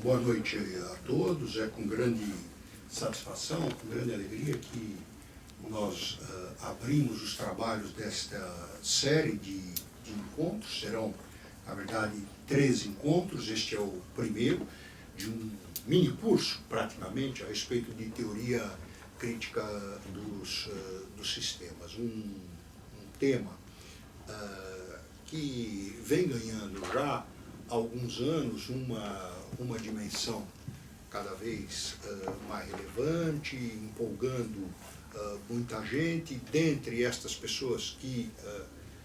Boa noite a todos. É com grande satisfação, com grande alegria que nós abrimos os trabalhos desta série de encontros. Serão, na verdade, 13 encontros. Este é o primeiro de um mini curso, praticamente, a respeito de teoria crítica dos sistemas. Um tema que vem ganhando já há alguns anos uma dimensão cada vez mais relevante, empolgando muita gente. Dentre estas pessoas que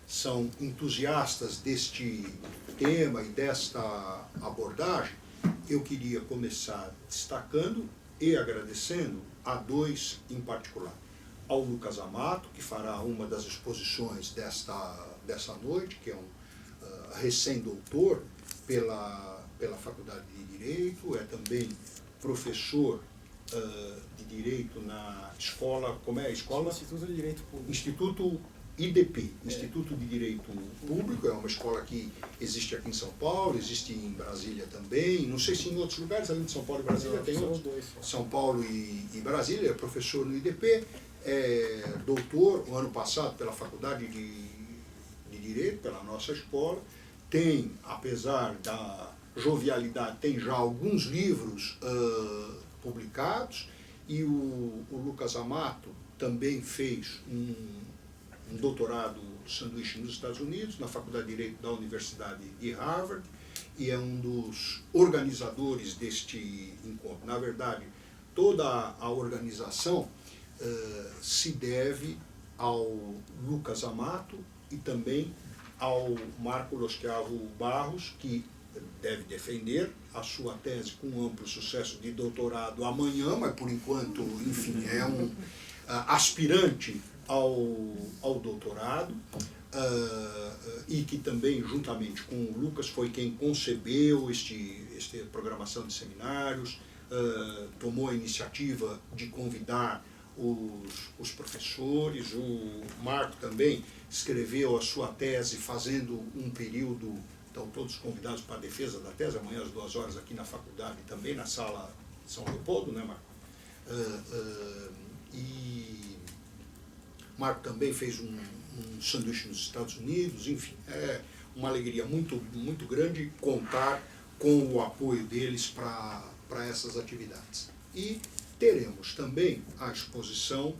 são entusiastas deste tema e desta abordagem, eu queria começar destacando e agradecendo a dois em particular. Ao Lucas Amato, que fará uma das exposições dessa noite, que é um recém-doutor pela Faculdade de Direito, é também professor de Direito na escola, como é a escola? Instituto de Direito Público. Instituto IDP, Instituto de Direito Público, é uma escola que existe aqui em São Paulo, existe em Brasília também, não sei se em outros lugares, além de São Paulo e Brasília, tem outros. São Paulo e Brasília, é professor no IDP, é doutor, o ano passado, pela Faculdade de Direito, pela nossa escola, tem, apesar da jovialidade, tem já alguns livros publicados, e o Lucas Amato também fez um doutorado sanduíche nos Estados Unidos, na Faculdade de Direito da Universidade de Harvard, e é um dos organizadores deste encontro. Na verdade, toda a organização se deve ao Lucas Amato e também ao Marco Loschiavo Barros, que deve defender a sua tese com amplo sucesso de doutorado amanhã, mas por enquanto, enfim, é um aspirante ao doutorado, e que também, juntamente com o Lucas, foi quem concebeu esta programação de seminários, tomou a iniciativa de convidar os professores. O Marco também escreveu a sua tese fazendo um período, então todos convidados para a defesa da tese, amanhã às 2 horas aqui na faculdade, também na sala São Leopoldo, né, Marco? E Marco também fez um sanduíche nos Estados Unidos, enfim, é uma alegria muito, muito grande contar com o apoio deles para essas atividades. E teremos também a exposição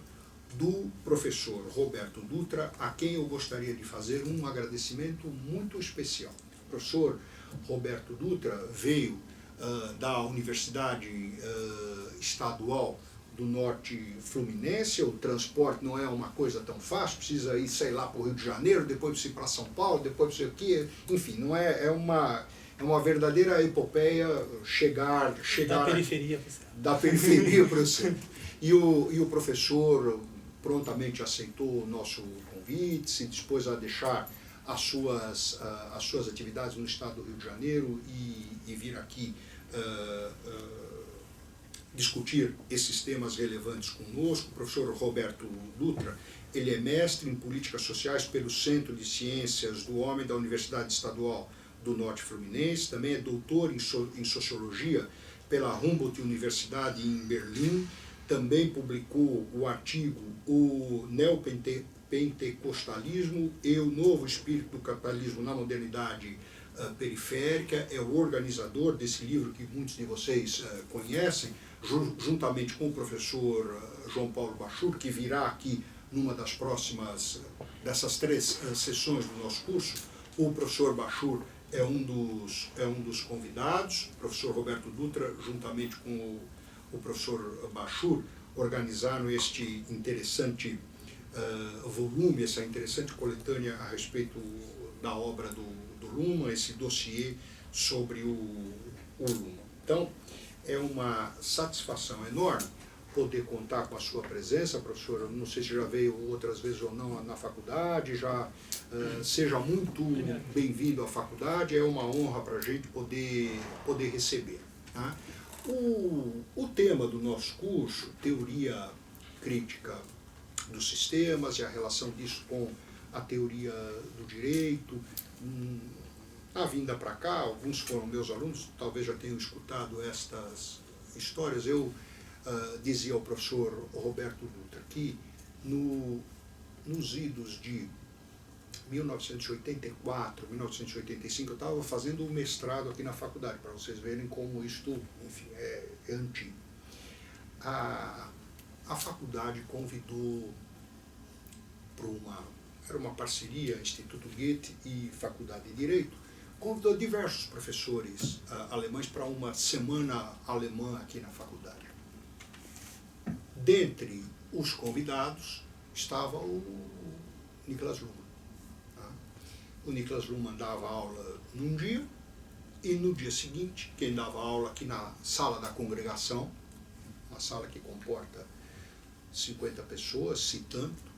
do professor Roberto Dutra, a quem eu gostaria de fazer um agradecimento muito especial. O professor Roberto Dutra veio da Universidade Estadual do Norte Fluminense. O transporte não é uma coisa tão fácil, precisa ir, sei lá, para o Rio de Janeiro, depois precisa ir para São Paulo, depois precisa ir aqui, enfim, não é uma verdadeira epopeia chegar da periferia para o centro. E o professor prontamente aceitou o nosso convite, se dispôs a deixar as suas atividades no estado do Rio de Janeiro e vir aqui discutir esses temas relevantes conosco. O professor Roberto Dutra, ele é mestre em Políticas Sociais pelo Centro de Ciências do Homem da Universidade Estadual do Norte Fluminense, também é doutor em Sociologia pela Humboldt Universidade em Berlim, também publicou o artigo O Neopentecostalismo e o Novo Espírito do Capitalismo na Modernidade Periférica, é o organizador desse livro que muitos de vocês conhecem, juntamente com o professor João Paulo Bachur, que virá aqui numa das próximas, dessas 3 sessões do nosso curso. O professor Bachur é um dos convidados. O professor Roberto Dutra, juntamente com o professor Bachur, organizaram este interessante volume, essa interessante coletânea a respeito da obra do Luhmann, esse dossiê sobre o Luhmann. Então, é uma satisfação enorme poder contar com a sua presença, professor. Não sei se já veio outras vezes ou não na faculdade, seja muito bem-vindo à faculdade, é uma honra para a gente poder receber. Tá? O tema do nosso curso, Teoria Crítica dos Sistemas e a relação disso com a teoria do direito, A vinda para cá, alguns foram meus alunos, talvez já tenham escutado estas histórias. Eu dizia ao professor Roberto Dutra que nos idos de 1984, 1985, eu estava fazendo um mestrado aqui na faculdade, para vocês verem como isto, enfim, é antigo. A faculdade convidou era uma parceria, Instituto Goethe e Faculdade de Direito, convidou diversos professores alemães para uma semana alemã aqui na faculdade. Dentre os convidados estava o Niklas Luhmann. O Niklas Luhmann dava aula num dia, e no dia seguinte, quem dava aula aqui na sala da congregação, uma sala que comporta 50 pessoas, se tanto,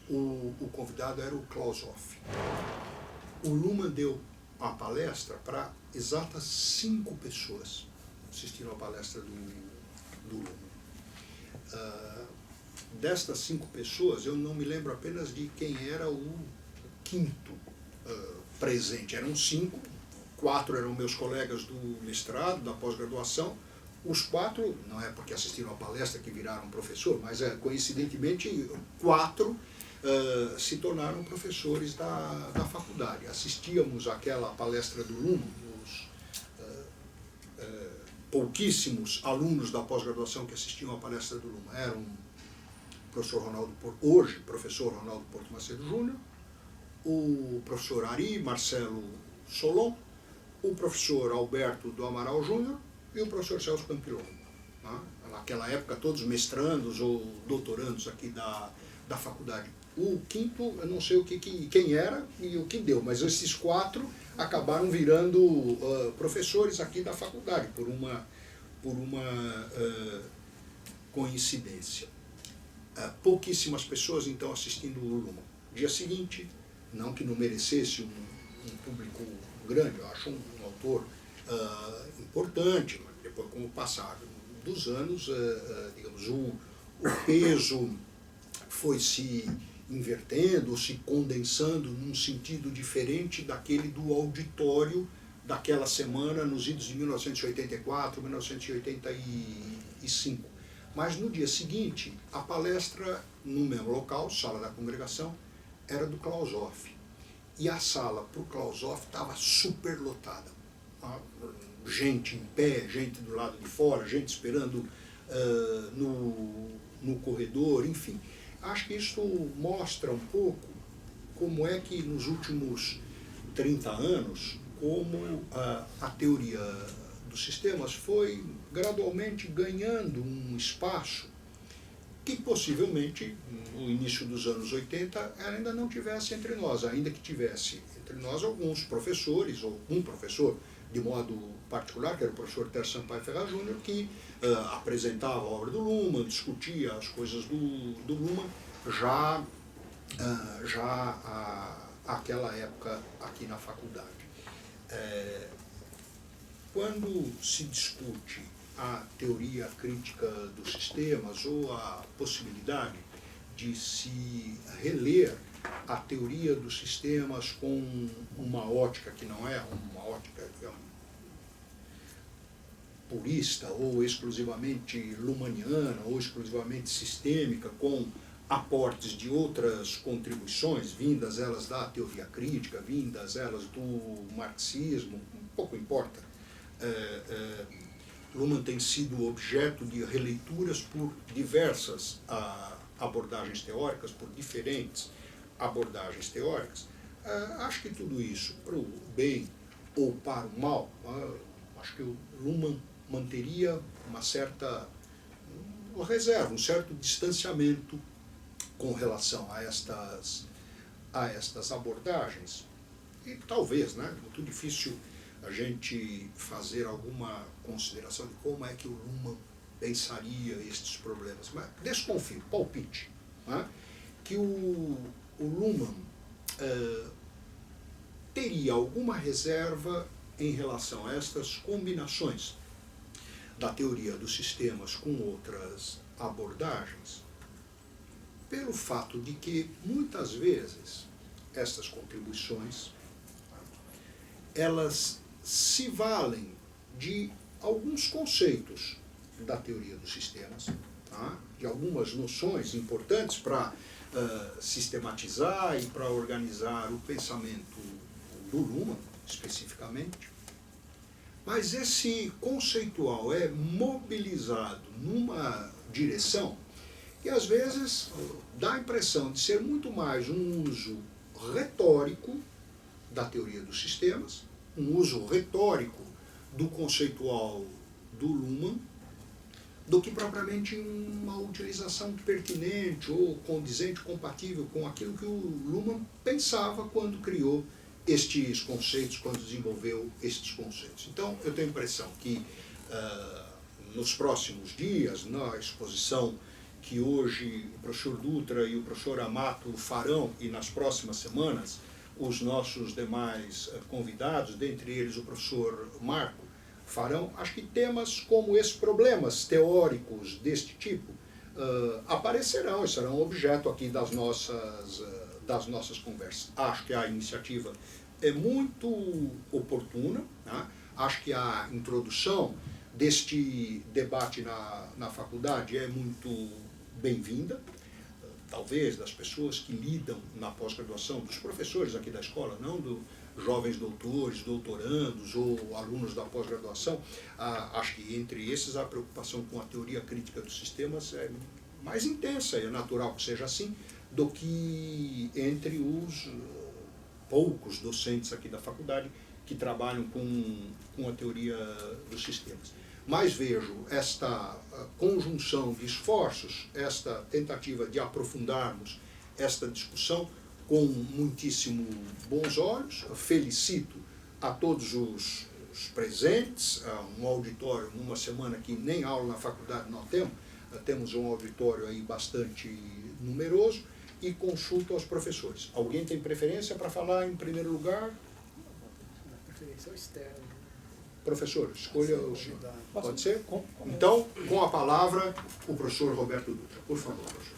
o convidado era o Klaus Hoff. O Luhmann deu a palestra para exatas 5 pessoas, assistiram à palestra do Luhmann. Destas 5 pessoas, eu não me lembro apenas de quem era o quinto presente. Eram 5, 4 eram meus colegas do mestrado, da pós-graduação. Os 4, não é porque assistiram à palestra que viraram professor, mas coincidentemente 4 se tornaram professores da faculdade. Assistíamos àquela palestra do Luhmann, os pouquíssimos alunos da pós-graduação que assistiam à palestra do Luhmann eram hoje professor Ronaldo Porto Macedo Júnior, o professor Ari Marcelo Solon, o professor Alberto do Amaral Júnior e o professor Celso Campilon. Naquela época, todos mestrandos ou doutorandos aqui da faculdade. O quinto, eu não sei quem era e o que deu, mas esses 4 acabaram virando professores aqui da faculdade, por uma coincidência. Pouquíssimas pessoas, então, assistindo o Luhmann. Dia seguinte, não que não merecesse um público grande, eu acho um autor importante, mas depois, com o passar dos anos, digamos, o peso foi se invertendo, ou se condensando num sentido diferente daquele do auditório daquela semana, nos idos de 1984, 1985. Mas no dia seguinte, a palestra, no mesmo local, sala da congregação, era do Klaus Hoff. E a sala para o Klaus Hoff estava super lotada. Gente em pé, gente do lado de fora, gente esperando no corredor, enfim. Acho que isso mostra um pouco como é que nos últimos 30 anos, como a teoria dos sistemas foi gradualmente ganhando um espaço que possivelmente no início dos anos 80 ainda não tivesse entre nós, ainda que tivesse entre nós alguns professores, ou um professor de modo particular, que era o professor Ter Sampaio Ferraz Júnior, que apresentava a obra do Luhmann, discutia as coisas do Luhmann, já àquela época aqui na faculdade. Quando se discute a teoria crítica dos sistemas ou a possibilidade de se reler a teoria dos sistemas com uma ótica que não é uma ótica, digamos, purista ou exclusivamente luhmanniana ou exclusivamente sistêmica, com aportes de outras contribuições, vindas elas da teoria crítica, vindas elas do marxismo, pouco importa. Luhmann tem sido objeto de releituras por diversas abordagens teóricas, por diferentes abordagens teóricas. Acho que tudo isso, para o bem ou para o mal, acho que o Luhmann manteria uma certa reserva, um certo distanciamento com relação a estas abordagens. E talvez, né, é muito difícil a gente fazer alguma consideração de como é que o Luhmann pensaria estes problemas. Mas desconfio, palpite, né, que o Luhmann teria alguma reserva em relação a estas combinações da teoria dos sistemas com outras abordagens, pelo fato de que, muitas vezes, essas contribuições, elas se valem de alguns conceitos da teoria dos sistemas, tá? De algumas noções importantes para sistematizar e para organizar o pensamento do Luhmann, especificamente. Mas esse conceitual é mobilizado numa direção que às vezes dá a impressão de ser muito mais um uso retórico da teoria dos sistemas, um uso retórico do conceitual do Luhmann, do que propriamente uma utilização pertinente ou condizente, compatível com aquilo que o Luhmann pensava quando criou estes conceitos, quando desenvolveu estes conceitos. Então, eu tenho a impressão que nos próximos dias, na exposição que hoje o professor Dutra e o professor Amato farão, e nas próximas semanas os nossos demais convidados, dentre eles o professor Marco, farão, acho que temas como esses, problemas teóricos deste tipo, aparecerão e serão objeto aqui das nossas conversas. Acho que a iniciativa é muito oportuna, né? Acho que a introdução deste debate na faculdade é muito bem-vinda, talvez das pessoas que lidam na pós-graduação, dos professores aqui da escola, não dos jovens doutores, doutorandos ou alunos da pós-graduação. Acho que entre esses a preocupação com a teoria crítica dos sistemas é mais intensa, é natural que seja assim, do que entre os poucos docentes aqui da faculdade que trabalham com a teoria dos sistemas. Mas vejo esta conjunção de esforços, esta tentativa de aprofundarmos esta discussão com muitíssimo bons olhos. Felicito a todos os presentes, um auditório numa semana que nem aula na faculdade nós temos um auditório aí bastante numeroso, e consulto aos professores. Alguém tem preferência para falar em primeiro lugar? A preferência é o externo. Professor, escolha o senhor. Pode ser? Então, com a palavra, o professor Roberto Dutra. Por favor, professor.